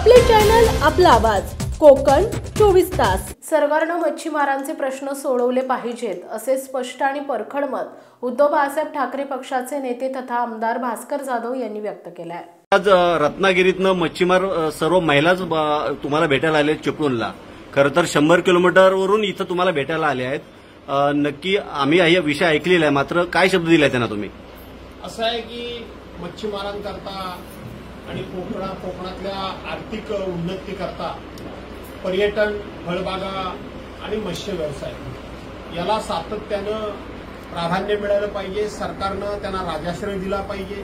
आपले चॅनल, आपला आवाज, कोकण 24 तास। सरकारने मच्छीमारांचे प्रश्न सोडवले पाहिजेत असे स्पष्ट आणि परखड मत उद्धव बाळासाहेब ठाकरे पक्षाचे नेते तथा आमदार भास्कर जाधव यांनी व्यक्त केले आहे। आज रत्नागिरीतनं मच्छीमार सर्व महिलाच तुम्हाला भेटायला आले चिपळूणला। खरं तर 100 किलोमीटरवरून इथं तुम्हाला भेटायला आले आहेत। नक्की आम्ही हा विषय ऐकलेला आहे, मात्र काय शब्द दिलाय त्यांना तुम्ही? असं आहे की मच्छीमारांकरता आणि कोकणातल्या आर्थिक उन्नतीकरता पर्यटन, फळबागा आणि मत्स्य व्यवसाय याला सातत्यानं प्राधान्य मिळालं पाहिजे। सरकारनं त्यांना राजाश्रय दिला पाहिजे,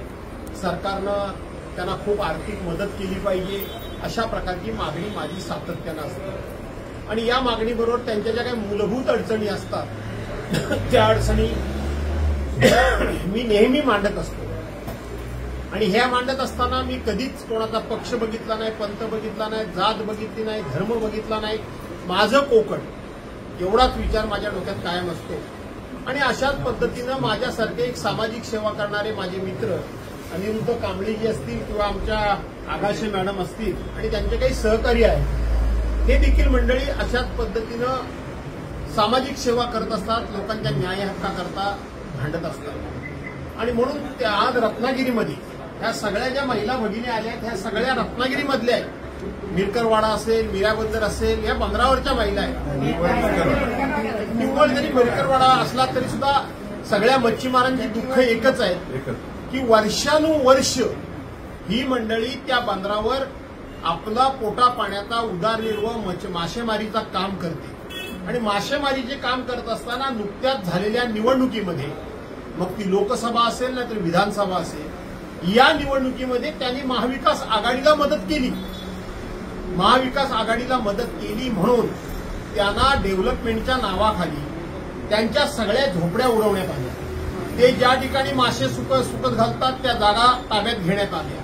सरकारनं त्यांना खूप आर्थिक मदत केली पाहिजे, अशा प्रकारची मागणी माझी सातत्यानं असते। आणि या मागणीबरोबर त्यांच्या ज्या काही मूलभूत अडचणी असतात त्या अडचणी मी नेहमी मांडत असतो। आणि ह्या मांडत असताना मी कधीच कोणाचा पक्ष बघितला नाही, पंथ बघितला नाही, जात बघितली नाही, धर्म बघितला नाही। माझं कोकण एवढाच विचार माझ्या डोक्यात कायम असतो। आणि अशाच पद्धतीनं माझ्यासारखे एक सामाजिक सेवा करणारे माझे मित्र अनिरुद्ध कांबळेजी असतील किंवा आमच्या आगाशे मॅडम असतील आणि त्यांचे काही सहकारी आहेत, हे देखील मंडळी अशाच पद्धतीनं सामाजिक सेवा करत असतात, लोकांच्या न्याय हक्काकरता भांडत असतात। आणि म्हणून त्या आज रत्नागिरीमध्ये ह्या सगळ्या ज्या महिला भगिनी आल्या आहेत, ह्या सगळ्या रत्नागिरीमधल्या आहेत। मिरकरवाडा असेल, मीराबंदर असेल, या बंदरावरच्या महिला आहेत। निव्वळ जरी मिरकरवाडा असला तरी सुद्धा सगळ्या मच्छीमारांची दुःख एकच आहे की वर्षानुवर्ष ही मंडळी त्या बंदरावर आपला पोटा पाण्याचा उदरनिर्वाह मासेमारीचा काम करते। आणि मासेमारीचे काम करत असताना नुकत्याच झालेल्या निवडणुकीमध्ये, मग ती लोकसभा असेल ना तर विधानसभा असेल, या निवडणुकीमध्ये त्यांनी महाविकास आघाडीला मदत केली। महाविकास आघाडीला मदत केली म्हणून त्यांना डेव्हलपमेंटच्या नावाखाली त्यांच्या सगळ्या झोपड्या उडवण्यात आल्या। ते ज्या ठिकाणी मासे सुकत घालतात त्या जागा ताब्यात घेण्यात आल्या,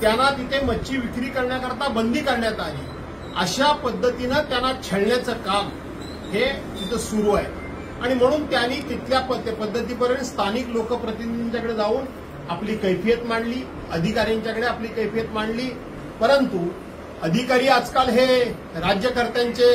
त्यांना तिथे मच्छी विक्री करण्याकरता बंदी करण्यात आली। अशा पद्धतीनं त्यांना छळण्याचं काम हे तिथं सुरू आहे। आणि म्हणून त्यांनी तिथल्या पद्धतीपर्यंत स्थानिक लोकप्रतिनिधींच्याकडे जाऊन आपली कैफियत मांडली, अधिकाऱ्यांच्याकडे आपली कैफियत मांडली। परंतु अधिकारी आजकाल हे राज्यकर्त्यांचे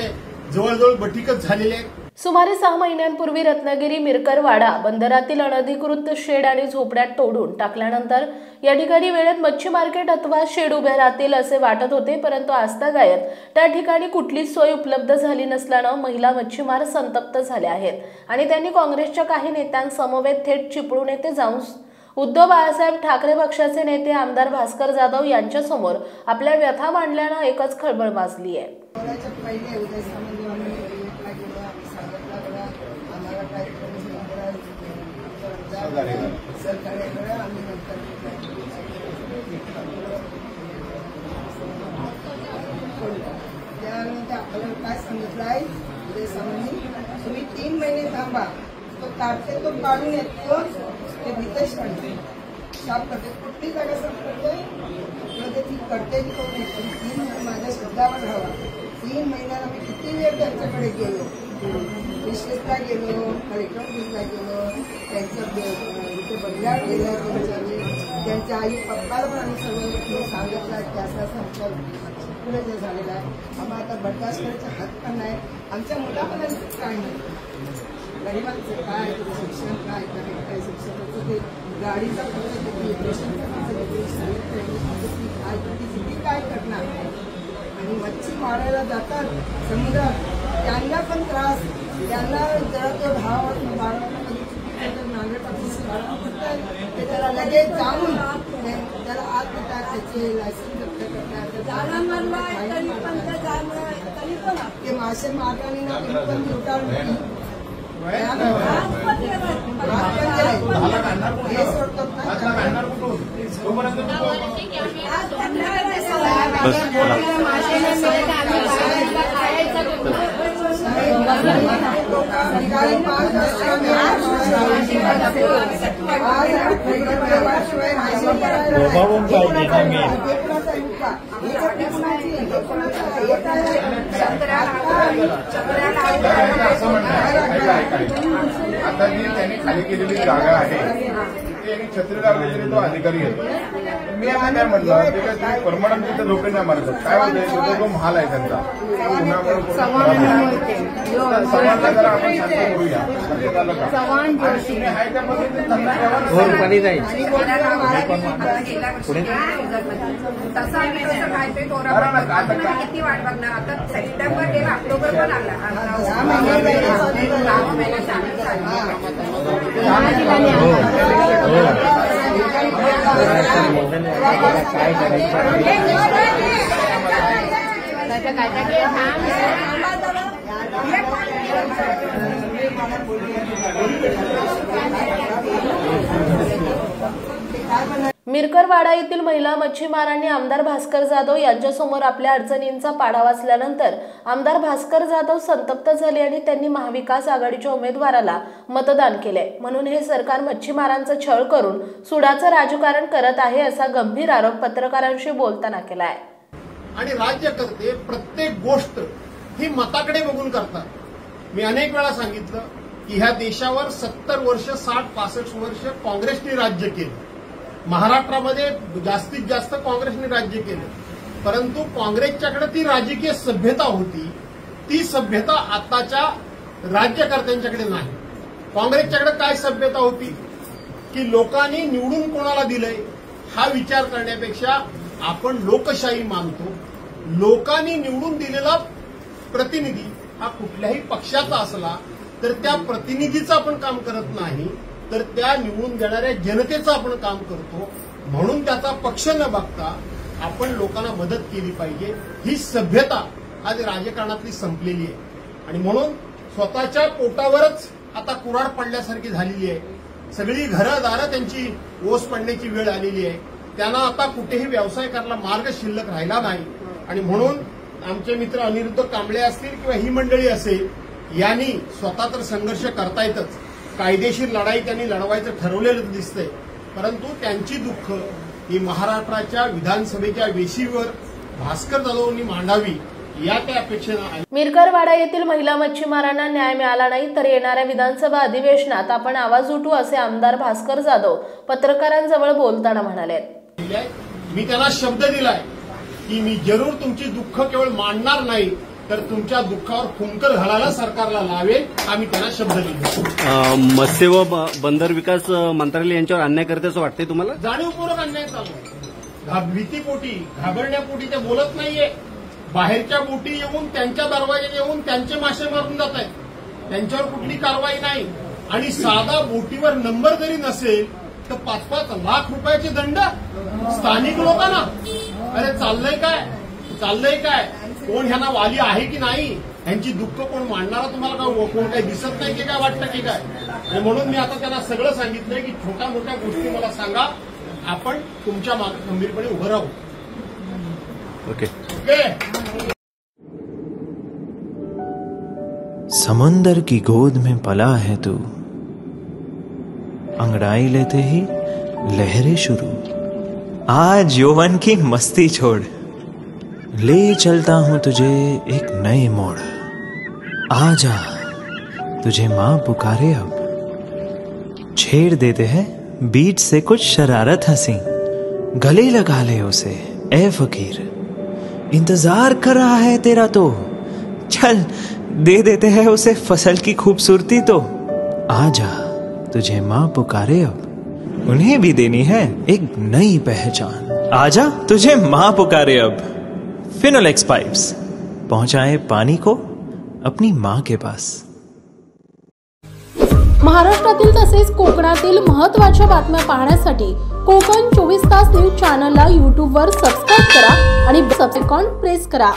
जवळजवळ बटीकच झालेले आहेत। सुमारे 6 महिन्यांपूर्वी रत्नागिरी मिरकरवाडा बंदरातील अनधिकृत शेड आणि झोपड्या तोडून टाकल्यानंतर या ठिकाणी वेळेत मच्छी मार्केट अथवा शेड उभे राहतील असे वाटत होते, परंतु आजतागायत त्या ठिकाणी कुठलीच सोय उपलब्ध झाली नसल्यानं महिला मच्छीमार संतप्त झाल्या आहेत आणि त्यांनी काँग्रेसच्या काही नेत्यांसमवेत थेट चिपळूण येथे जाऊन उद्धव बाळासाहेब ठाकरे पक्षाचे नेते आमदार भास्कर जाधव यांच्यासमोर आपल्या व्यथा मांडल्यानं एकच खळबळ माजली आहे। काय सांगितलं आहे तुम्ही 3 महिने थांबा, तो काढते तो काढून येतो, ते भीतेश काढते साफ करते, कुठली जागा साफ करते म्हणजे ती करते की कोण येते। 3 महिने माझ्या शब्दावर राहावा। 3 महिन्याला मी किती वेळ त्यांच्याकडे गेलो, विशेषला गेलो, कलेक्टर ऑफिसला गेलो, त्यांच्या इथे बंगल्यावर गेल्या, त्यांच्या आई पप्पाला पण आम्ही सगळं सांगितलं की असं आमच्या पुढे जे झालेलं आहे, आम्हाला आता बर्दाश्त करायचा हात पण नाही, आमच्या मुलापर्यंत काय नाही। गरीबांचं काय, शिक्षण काय, काय शिक्षणाचं ते गाडीचा खर्च किती, रेशन खर्च किती, काय किती काय करणार। आणि मच्छी मारायला जातात समुद्रात, त्यांना पण त्रास, त्यांना जरा तो भाव नांगर टाकून ते त्याला लगेच जाऊन त्याला आत टाकायचे, लायसन्स जप्त करतात, ते मासे मारताना ना ती पण लुटावून हे सोडतात आता जी त्यांनी खाली केलेली जागा आहे ती छत्री लावलेली तो अधिकारी येतो मी आता काय म्हटलं ते काय तुम्ही परमनंट तिथे लोक नाही मारत काय म्हणते जो महाल आहे त्यांचा समाजला जरा आपण शांत करूया प्रत्येकाला का आहे त्या पद्धतीने धंदा ठेवा किती वाट बघणार आता सप्टेंबर गेला ऑक्टोबर पण आला मिरकरवाडा येथील महिला मच्छीमारांनी आमदार भास्कर जाधव यांच्यासमोर आपल्या अडचणींचा पाढा वाचल्यानंतर आमदार भास्कर जाधव संतप्त झाले आणि त्यांनी महाविकास आघाडीच्या उमेदवाराला मतदान केले। म्हणून हे सरकार मच्छीमारांचा छळ करून सुडाचं राजकारण करत आहे असा गंभीर आरोप पत्रकारांशी बोलताना केला आहे। आणि राज्यकर्ते प्रत्येक गोष्ट ही मताकडे बघून करतात। मी अनेक वेळा सांगितलं की ह्या देशावर 70 वर्ष 60-65 वर्ष काँग्रेसने राज्य केलं। महाराष्ट्रामध्ये जास्तीत जास्त काँग्रेसने राज्य केलं, परंतु काँग्रेसच्याकडे ती राजकीय सभ्यता होती, ती सभ्यता आताच्या राज्यकर्त्यांच्याकडे नाही। काँग्रेसच्याकडे काय सभ्यता होती की लोकांनी निवडून कोणाला दिलंय हा विचार करण्यापेक्षा आपण लोकशाही मानतो। लोकांनी निवडून दिलेला प्रतिनिधी हा कुठल्याही पक्षाचा असला तर त्या प्रतिनिधीचं आपण काम करत नाही, तर त्या निवडून देणाऱ्या जनतेचं आपण काम करतो। म्हणून त्याचा पक्ष न बघता आपण लोकांना मदत केली पाहिजे। ही सभ्यता आज राजकारणातली संपलेली आहे आणि म्हणून स्वतःच्या पोटावरच आता कुऱ्हाड पडल्यासारखी झालेली आहे। सगळी घरदारं त्यांची ओस पडण्याची वेळ आलेली आहे। त्यांना आता कुठेही व्यवसाय करायला मार्ग शिल्लक राहिला नाही आणि म्हणून आमचे मित्र अनिरुद्ध कांबळे असतील किंवा ही मंडळी असेल यांनी स्वतः तर संघर्ष करतायतच, कायदेशीर लढाई त्यांनी लढवायचं ठरवलेलं दिसतंय, परंतु त्यांची दुःख ही महाराष्ट्राच्या विधानसभेच्या वेशीवर भास्कर जाधवांनी मांडावी या त्या अपेक्षेनं। मिरकरवाडा येथील महिला मच्छीमारांना न्याय मिळाला नाही तर येणाऱ्या विधानसभा अधिवेशनात आपण आवाज उठवू असे आमदार भास्कर जाधव पत्रकारांजवळ बोलताना म्हणाले। मी त्यांना शब्द दिलाय की मी जरूर तुमची दुःख केवळ मांडणार नाही तर तुमच्या दुःखावर फुंकर घालायला सरकारला लावेल, आम्ही त्यांना शब्द दिला। मत्स्य व बंदर विकास मंत्रालय यांच्यावर अन्याय करते असं वाटतंय तुम्हाला? जाणीवपूर्वक अन्याय चालू आहे। भीतीपोटी घाबरण्यापोटी ते बोलत नाहीये। बाहेरच्या बोटी येऊन त्यांच्या दरवाज्यात येऊन त्यांचे मासे मारून जात आहेत, त्यांच्यावर कुठली कारवाई नाही आणि साधा बोटीवर नंबर जरी नसेल तर 5-5 लाख रुपयाचे दंड स्थानिक लोकांना। अरे चाललंय काय कोण ह्यांना वाली आहे की नाही, ह्यांची दुःख कोण मांडणारा तुम्हाला कोण काही दिसत नाही की काय वाटतं की काय? आणि म्हणून मी आता त्यांना सगळं सांगितलंय की छोट्या मोठ्या गोष्टी मला सांगा, आपण तुमच्या मागे खंबीरपणे उभं राहू। ओके। समंदर की गोद में पला है तू, अंगड़ाई लेते ही लहरें शुरू। आज यौवन की मस्ती छोड़, ले चलता हूं तुझे एक नए मोड़। आजा तुझे मां पुकारे अब, छेड़ देते हैं बीच से कुछ शरारत हंसी। गले लगा ले उसे ए फकीर, इंतजार कर रहा है तेरा तो, चल दे देते हैं उसे फसल की खूबसूरती तो। आजा तुझे मां पुकारे अब, उन्हें भी देनी है एक नई पहचान। आजा तुझे मां पुकारे अब। फिनोलेक्स पाइप्स पहुंचाए पानी को अपनी मां के पास। महाराष्ट्रातील तसेच कोकणातील महत्त्वाच्या बातम्या पाहण्यासाठी कोकण 24 तास न्यूज चॅनलला YouTube वर सबस्क्राइब करा आणि बेल आयकॉन प्रेस करा।